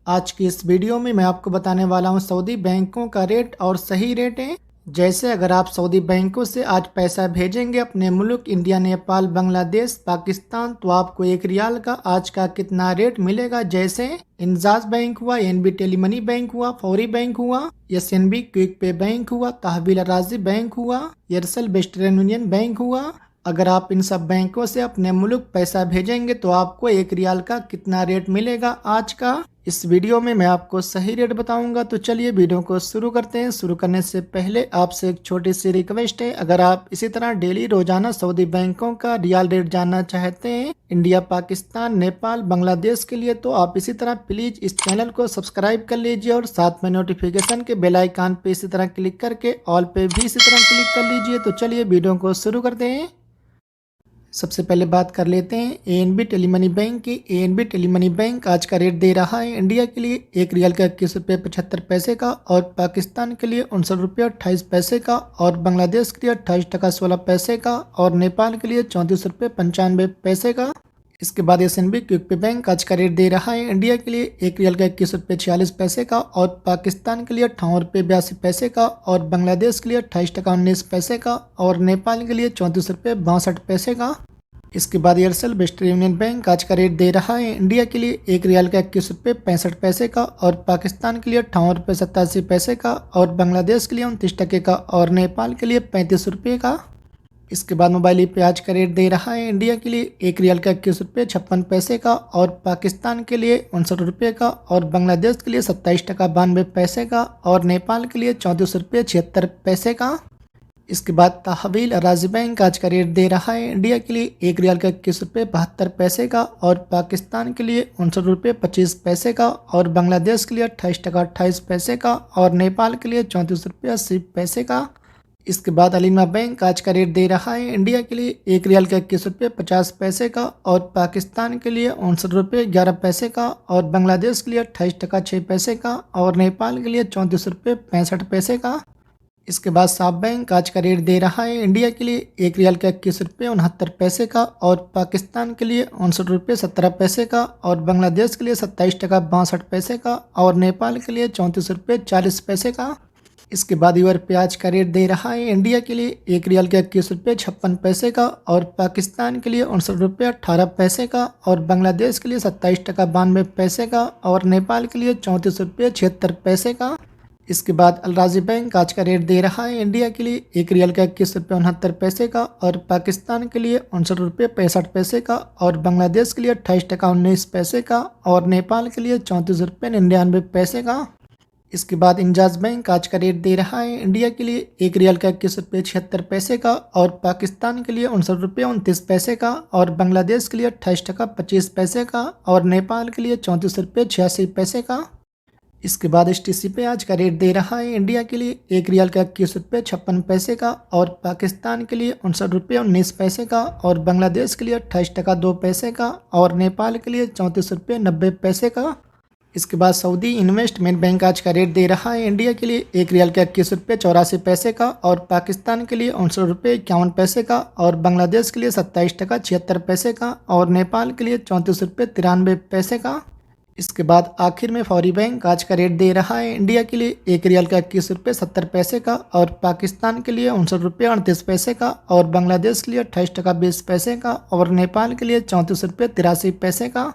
आज की इस वीडियो में मैं आपको बताने वाला हूं सऊदी बैंकों का रेट और सही रेट है। जैसे अगर आप सऊदी बैंकों से आज पैसा भेजेंगे अपने मुल्क इंडिया, नेपाल, बांग्लादेश, पाकिस्तान, तो आपको एक रियाल का आज का कितना रेट मिलेगा। जैसे इंजाज बैंक हुआ, एनबी टेलीमनी बैंक हुआ, फौरी बैंक हुआ, एसएनबी क्विक पे बैंक हुआ, तहवील राजी बैंक हुआ, एयरसेल वेस्टर्न यूनियन बैंक हुआ। अगर आप इन सब बैंकों से अपने मुल्क पैसा भेजेंगे तो आपको एक रियाल का कितना रेट मिलेगा आज का, इस वीडियो में मैं आपको सही रेट बताऊंगा। तो चलिए वीडियो को शुरू करते हैं। शुरू करने से पहले आपसे एक छोटी सी रिक्वेस्ट है, अगर आप इसी तरह डेली रोजाना सऊदी बैंकों का रियाल रेट जानना चाहते हैं इंडिया, पाकिस्तान, नेपाल, बांग्लादेश के लिए, तो आप इसी तरह प्लीज इस चैनल को सब्सक्राइब कर लीजिए और साथ में नोटिफिकेशन के बेल आइकन पे इसी तरह क्लिक करके ऑल पे भी इसी तरह क्लिक कर लीजिए। तो चलिए वीडियो को शुरू करते हैं। सबसे पहले बात कर लेते हैं एएनबी टेलीमनी बैंक की। एएनबी टेलीमनी बैंक आज का रेट दे रहा है इंडिया के लिए एक रियाल का 21 रुपये 75 पैसे का, और पाकिस्तान के लिए 59 रुपये 28 पैसे का, और बांग्लादेश के लिए 28 टका 16 पैसे का, और नेपाल के लिए 34 रुपये 95 पैसे का। इसके बाद एसएनबी क्विक पे बैंक आज का रेट दे रहा है इंडिया के लिए एक रियाल का 21 रुपये 46 पैसे का, और पाकिस्तान के लिए 58 रुपये 82 पैसे का, और बांग्लादेश के लिए 28 टका 19 पैसे का, और नेपाल के लिए 34 रुपये 62 पैसे का। इसके बाद एयरसेल वेस्टर्न यूनियन बैंक आज का रेट दे रहा है इंडिया के लिए एक रियाल का 21 रुपये 65 पैसे का, और पाकिस्तान के लिए 58 रुपये 87 पैसे का, और बांग्लादेश के लिए 29 टके का, और नेपाल के लिए 35 रुपये का। इसके बाद मोबाइल पे आज का रेट दे रहा है इंडिया के लिए एक रियाल का 21 रुपये 56 पैसे का, और पाकिस्तान के लिए 59 रुपये का, और बांग्लादेश के लिए 27 टका 92 पैसे का, और नेपाल के लिए 34 रुपये 76 पैसे का। इसके बाद तहवील राजी बैंक आज का रेट दे रहा है इंडिया के लिए एक रियाल का 21 रुपये 72 पैसे का, और पाकिस्तान के लिए 59 रुपये 25 पैसे का, और बांग्लादेश के लिए 28 टका 28 पैसे का, और नेपाल के लिए 34 रुपये 80 पैसे का। इसके बाद अलीमा बैंक आज का रेट दे रहा है इंडिया के लिए एक रियाल का 21 रुपये 50 पैसे का, और पाकिस्तान के लिए 59 रुपये 11 पैसे का, और बांग्लादेश के लिए 28 टका 6 पैसे का, और नेपाल के लिए 34 रुपये 65 पैसे का। इसके बाद साब बैंक आज का रेट दे रहा है इंडिया के लिए एक रियाल का 21 रुपये 69 पैसे का, और पाकिस्तान के लिए 59 रुपये 17 पैसे का, और बांग्लादेश के लिए 27 टका 62 पैसे का, और नेपाल के लिए 34 रुपये 40 पैसे का। इसके बाद यूआर पे आज का रेट दे रहा है इंडिया के लिए एक रियाल का 21 रुपये 56 पैसे का, और पाकिस्तान के लिए 59 रुपये 18 पैसे का, और बांग्लादेश के लिए 27 टका 92 पैसे का, और नेपाल के लिए 34 रुपये 76 पैसे का। इसके बाद अलराजी बैंक आज का रेट दे रहा है इंडिया के लिए एक रियाल का 21 रुपये 69 पैसे का, और पाकिस्तान के लिए 59 रुपये 65 पैसे का, और बांग्लादेश के लिए 28 टका 19 पैसे का, और नेपाल के लिए 34 रुपये 99 पैसे का। इसके बाद इंजाज बैंक आज का रेट दे रहा है इंडिया के लिए एक रियाल का 21 रुपये 76 पैसे का, और पाकिस्तान के लिए 59 रुपये 29 पैसे का, और बांग्लादेश के लिए 28 टका 25 पैसे का, और नेपाल के लिए 34 रुपये 86 पैसे का। इसके बाद एसटीसी पे आज का रेट दे रहा है इंडिया के लिए एक रियाल का 21 रुपये 56 पैसे का, और पाकिस्तान के लिए 59 रुपये 19 पैसे का, और बांग्लादेश के लिए 28 टका 2 पैसे का, और नेपाल के लिए 34 रुपये 90 पैसे का। इसके बाद सऊदी इन्वेस्टमेंट बैंक आज का रेट दे रहा है इंडिया के लिए एक रियाल का 21 रुपये 84 पैसे का, और पाकिस्तान के लिए 59 रुपये 51 पैसे का, और बांग्लादेश के लिए 27 टका 76 पैसे का, और नेपाल के लिए 34 रुपये 93 पैसे का। इसके बाद आखिर में फौरी बैंक आज का रेट दे रहा है इंडिया के लिए एक रियाल का 21 रुपये 70 पैसे का, और पाकिस्तान के लिए 59 रुपये 38 पैसे का, और बांग्लादेश के लिए 28 टका 20 पैसे का, और नेपाल के लिए 34 रुपये 83 पैसे का।